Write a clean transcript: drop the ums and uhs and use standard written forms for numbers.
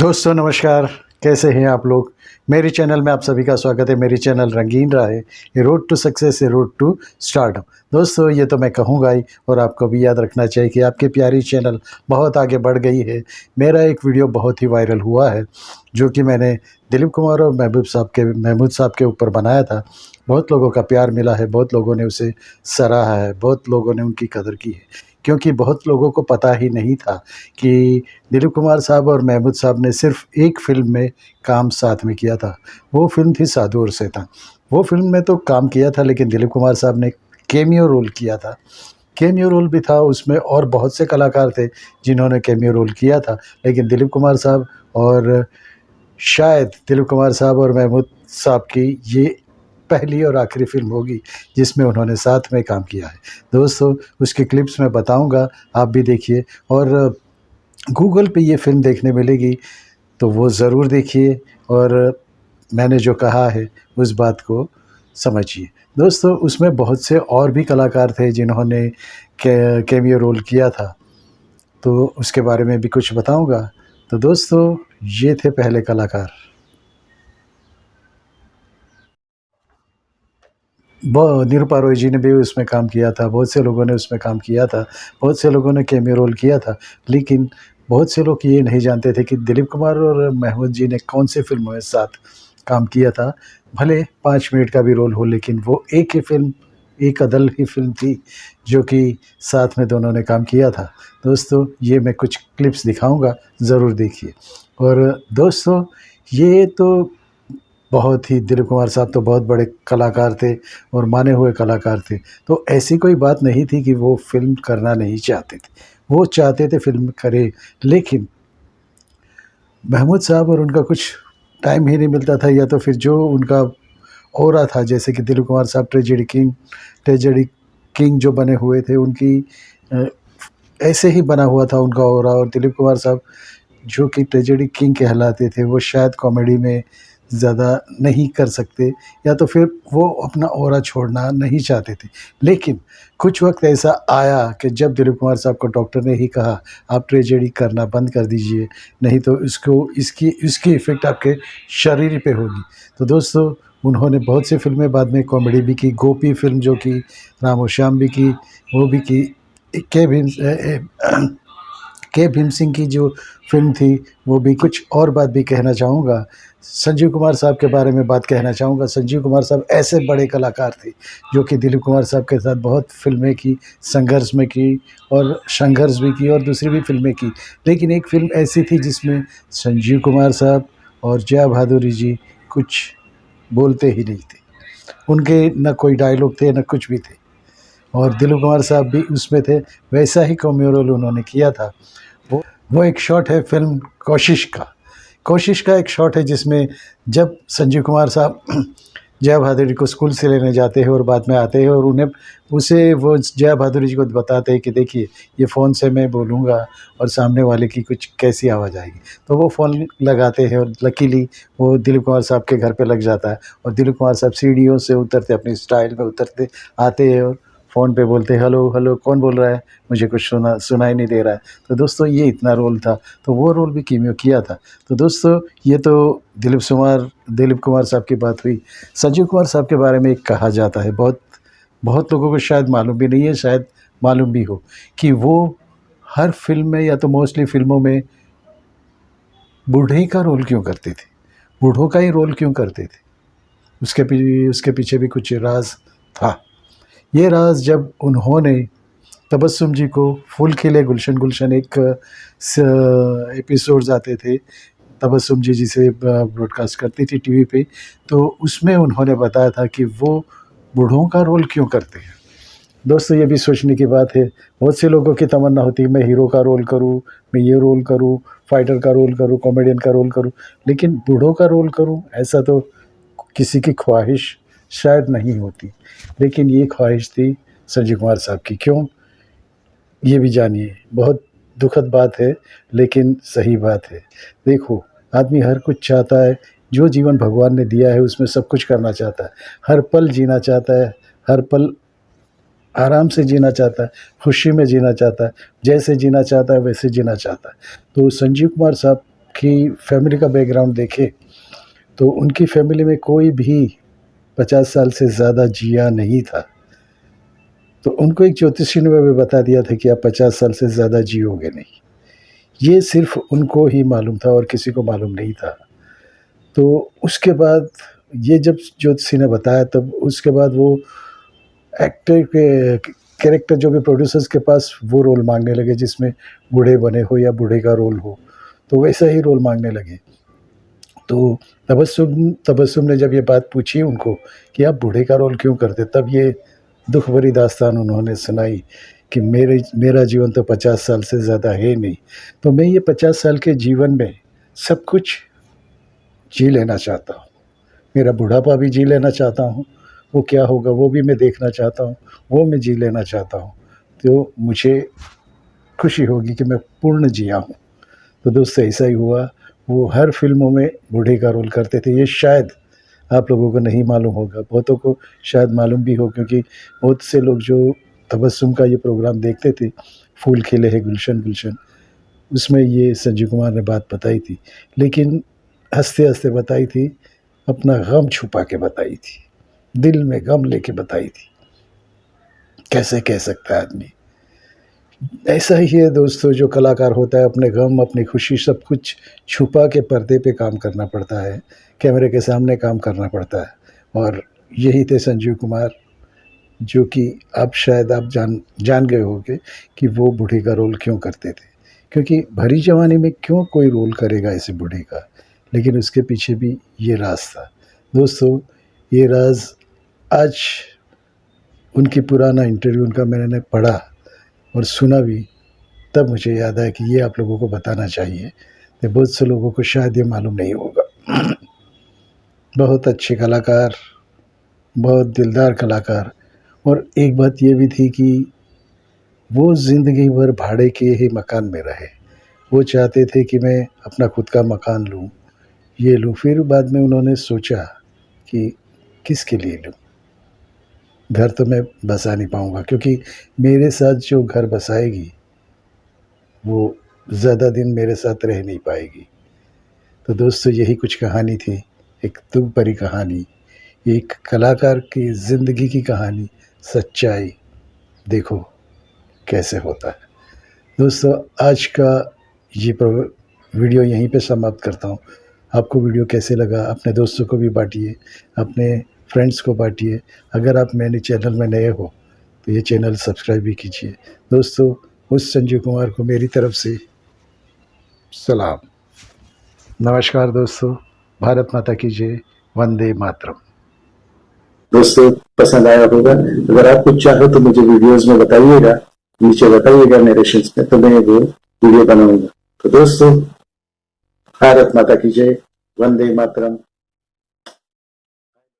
दोस्तों नमस्कार, कैसे हैं आप लोग। मेरे चैनल में आप सभी का स्वागत है। मेरी चैनल रंगीन राह है, ये रोड टू सक्सेस, ये रोड टू स्टार्टअप। दोस्तों ये तो मैं कहूँगा ही, और आपको भी याद रखना चाहिए कि आपकी प्यारी चैनल बहुत आगे बढ़ गई है। मेरा एक वीडियो बहुत ही वायरल हुआ है जो कि मैंने दिलीप कुमार और महमूद साहब के ऊपर बनाया था। बहुत लोगों का प्यार मिला है, बहुत लोगों ने उसे सराहा है, बहुत लोगों ने उनकी कदर की है, क्योंकि बहुत लोगों को पता ही नहीं था कि दिलीप कुमार साहब और महमूद साहब ने सिर्फ़ एक फ़िल्म में काम साथ में किया था। वो फ़िल्म थी साधु और शैतान। वो फ़िल्म में तो काम किया था, लेकिन दिलीप कुमार साहब ने कैमियो रोल किया था। कैमियो रोल भी था उसमें, और बहुत से कलाकार थे जिन्होंने कैमियो रोल किया था, लेकिन दिलीप कुमार साहब और शायद दिलीप कुमार साहब और महमूद साहब की ये पहली और आखिरी फ़िल्म होगी जिसमें उन्होंने साथ में काम किया है। दोस्तों उसकी क्लिप्स मैं बताऊँगा, आप भी देखिए, और गूगल पे ये फ़िल्म देखने मिलेगी तो वो ज़रूर देखिए, और मैंने जो कहा है उस बात को समझिए। दोस्तों उसमें बहुत से और भी कलाकार थे जिन्होंने कैमियो रोल किया था, तो उसके बारे में भी कुछ बताऊँगा। तो दोस्तों ये थे पहले कलाकार। निरूपा रॉय जी ने भी उसमें काम किया था, बहुत से लोगों ने उसमें काम किया था, बहुत से लोगों ने कैमियो रोल किया था। लेकिन बहुत से लोग ये नहीं जानते थे कि दिलीप कुमार और महमूद जी ने कौन सी फ़िल्मों में साथ काम किया था। भले 5 मिनट का भी रोल हो, लेकिन वो एक ही फ़िल्म, एक अदल ही फ़िल्म थी जो कि साथ में दोनों ने काम किया था। दोस्तों ये मैं कुछ क्लिप्स दिखाऊँगा, ज़रूर देखिए। और दोस्तों ये तो बहुत ही, दिलीप कुमार साहब तो बहुत बड़े कलाकार थे और माने हुए कलाकार थे, तो ऐसी कोई बात नहीं थी कि वो फ़िल्म करना नहीं चाहते थे। वो चाहते थे फ़िल्म करें, लेकिन महमूद साहब और उनका कुछ टाइम ही नहीं मिलता था, या तो फिर जो उनका ऑरा था, जैसे कि दिलीप कुमार साहब ट्रेजेडी किंग जो बने हुए थे, उनकी अ, ऐसे ही बना हुआ था उनका ऑरा। और दिलीप कुमार साहब जो कि ट्रेजेडी किंग कहलाते थे, वो शायद कॉमेडी में ज़्यादा नहीं कर सकते, या तो फिर वो अपना ऑरा छोड़ना नहीं चाहते थे। लेकिन कुछ वक़्त ऐसा आया कि जब दिलीप कुमार साहब को डॉक्टर ने ही कहा, आप ट्रेजेडी करना बंद कर दीजिए, नहीं तो इसकी इफ़ेक्ट आपके शरीर पे होगी। तो दोस्तों उन्होंने बहुत सी फ़िल्में बाद में कॉमेडी भी की। गोपी फ़िल्म जो कि राम और श्याम भी की, वो भी की। के भीम के भीम सिंह की जो फ़िल्म थी वो भी। कुछ और बात भी कहना चाहूँगा, संजीव कुमार साहब के बारे में बात कहना चाहूँगा। संजीव कुमार साहब ऐसे बड़े कलाकार थे जो कि दिलीप कुमार साहब के साथ बहुत फ़िल्में की, संघर्ष में की, और संघर्ष भी की और दूसरी भी फ़िल्में की। लेकिन एक फ़िल्म ऐसी थी जिसमें संजीव कुमार साहब और जया भादुरी जी कुछ बोलते ही नहीं थे। उनके न कोई डायलॉग थे, न कुछ भी थे, और दिलीप कुमार साहब भी उसमें थे। वैसा ही कैमियो रोल उन्होंने किया था। वो एक शॉट है फ़िल्म कोशिश का एक शॉट है जिसमें जब संजीव कुमार साहब जया भादुरी को स्कूल से लेने जाते हैं और बाद में आते हैं, और वो जया भादुरी जी को बताते हैं कि देखिए ये फ़ोन से मैं बोलूँगा और सामने वाले की कुछ कैसी आवाज़ आएगी। तो वो फ़ोन लगाते हैं और लकीली वो दिलीप कुमार साहब के घर पे लग जाता है, और दिलीप कुमार साहब सीढ़ियों से उतरते, अपनी स्टाइल में उतरते आते हैं और फ़ोन पे बोलते हैं, हेलो हेलो कौन बोल रहा है, मुझे कुछ सुनाई नहीं दे रहा है। तो दोस्तों ये इतना रोल था, तो वो रोल भी कैमियो किया था। तो दोस्तों ये तो दिलीप कुमार साहब की बात हुई। संजीव कुमार साहब के बारे में एक कहा जाता है, बहुत बहुत लोगों को शायद मालूम भी नहीं है, शायद मालूम भी हो, कि वो हर फ़िल्म में, या तो मोस्टली फ़िल्मों में, बूढ़े का रोल क्यों करते थे, बूढ़ों का ही रोल क्यों करते थे। उसके पीछे भी कुछ राज था। ये राज जब उन्होंने तबस्सुम जी को फूल खिले गुलशन गुलशन एक एपिसोड्स आते थे, तबस्सुम जी जिसे ब्रॉडकास्ट करती थी टीवी पे, तो उसमें उन्होंने बताया था कि वो बूढ़ों का रोल क्यों करते हैं। दोस्तों ये भी सोचने की बात है। बहुत से लोगों की तमन्ना होती है मैं हीरो का रोल करूं, मैं ये रोल करूं, फाइटर का रोल करूं, कॉमेडियन का रोल करूं, लेकिन बूढ़ों का रोल करूं, ऐसा तो किसी की ख्वाहिश शायद नहीं होती। लेकिन ये ख्वाहिश थी संजीव कुमार साहब की। क्यों, ये भी जानिए। बहुत दुखद बात है, लेकिन सही बात है। देखो आदमी हर कुछ चाहता है, जो जीवन भगवान ने दिया है उसमें सब कुछ करना चाहता है, हर पल जीना चाहता है, हर पल आराम से जीना चाहता है, खुशी में जीना चाहता है, जैसे जीना चाहता है वैसे जीना चाहता है। तो संजीव कुमार साहब की फैमिली का बैकग्राउंड देखें तो उनकी फैमिली में कोई भी 50 साल से ज़्यादा जिया नहीं था। तो उनको एक ज्योतिषी ने भी बता दिया था कि आप 50 साल से ज़्यादा जियोगे नहीं। ये सिर्फ़ उनको ही मालूम था और किसी को मालूम नहीं था। तो उसके बाद ये जब ज्योतिषी ने बताया तब उसके बाद वो एक्टर के कैरेक्टर जो भी प्रोड्यूसर्स के पास वो रोल माँगने लगे जिसमें बूढ़े बने हो या बूढ़े का रोल हो, तो वैसा ही रोल माँगने लगे। तो तबस्सुम ने जब ये बात पूछी उनको कि आप बूढ़े का रोल क्यों करते? तब ये दुःख भरी दास्तान उन्होंने सुनाई कि मेरा जीवन तो 50 साल से ज़्यादा है नहीं, तो मैं ये 50 साल के जीवन में सब कुछ जी लेना चाहता हूँ। मेरा बुढ़ापा भी जी लेना चाहता हूँ, वो क्या होगा वो भी मैं देखना चाहता हूँ, वो मैं जी लेना चाहता हूँ। तो मुझे खुशी होगी कि मैं पूर्ण जिया हूँ। तो दोस्तों ऐसा ही हुआ, वो हर फ़िल्मों में बूढ़े का रोल करते थे। ये शायद आप लोगों को नहीं मालूम होगा, बहुतों को शायद मालूम भी हो क्योंकि बहुत से लोग जो तबस्सुम का ये प्रोग्राम देखते थे, फूल खिले हैं गुलशन गुलशन, उसमें ये संजीव कुमार ने बात बताई थी। लेकिन हँसते-हँसते बताई थी, अपना गम छुपा के बताई थी, दिल में गम लेके बताई थी। कैसे कह सकता है आदमी? ऐसा ही है दोस्तों, जो कलाकार होता है अपने गम, अपनी खुशी सब कुछ छुपा के पर्दे पे काम करना पड़ता है, कैमरे के सामने काम करना पड़ता है। और यही थे संजीव कुमार, जो कि अब शायद आप जान गए होंगे कि वो बूढ़े का रोल क्यों करते थे। क्योंकि भरी जवानी में क्यों कोई रोल करेगा ऐसे बूढ़े का? लेकिन उसके पीछे भी ये राज़ था। दोस्तों, ये राज़ आज उनकी पुराना इंटरव्यू उनका मैंने पढ़ा और सुना भी, तब मुझे याद आया कि ये आप लोगों को बताना चाहिए। तो बहुत से लोगों को शायद ये मालूम नहीं होगा। बहुत अच्छे कलाकार, बहुत दिलदार कलाकार। और एक बात ये भी थी कि वो ज़िंदगी भर भाड़े के ही मकान में रहे। वो चाहते थे कि मैं अपना खुद का मकान लूँ, ये लूँ। फिर बाद में उन्होंने सोचा कि किसके लिए लूँ? घर तो मैं बसा नहीं पाऊँगा क्योंकि मेरे साथ जो घर बसाएगी, वो ज़्यादा दिन मेरे साथ रह नहीं पाएगी। तो दोस्तों यही कुछ कहानी थी, एक दुःख भरी कहानी, एक कलाकार की ज़िंदगी की कहानी, सच्चाई देखो कैसे होता है। दोस्तों आज का ये वीडियो यहीं पे समाप्त करता हूँ। आपको वीडियो कैसे लगा अपने दोस्तों को भी बाँटिए, अपने फ्रेंड्स को बाँटिए। अगर आप मेरे चैनल में नए हो तो ये चैनल सब्सक्राइब भी कीजिए। दोस्तों, उस संजीव कुमार को मेरी तरफ से सलाम। नमस्कार दोस्तों, भारत माता की जय, वंदे मातरम। दोस्तों पसंद आया होगा, अगर आप कुछ चाहो तो मुझे वीडियोस में बताइएगा, नीचे बताइएगा नरेशंस में, तो मैं वो वीडियो बनाऊंगा। तो दोस्तों, भारत माता की जय, वंदे मातरम।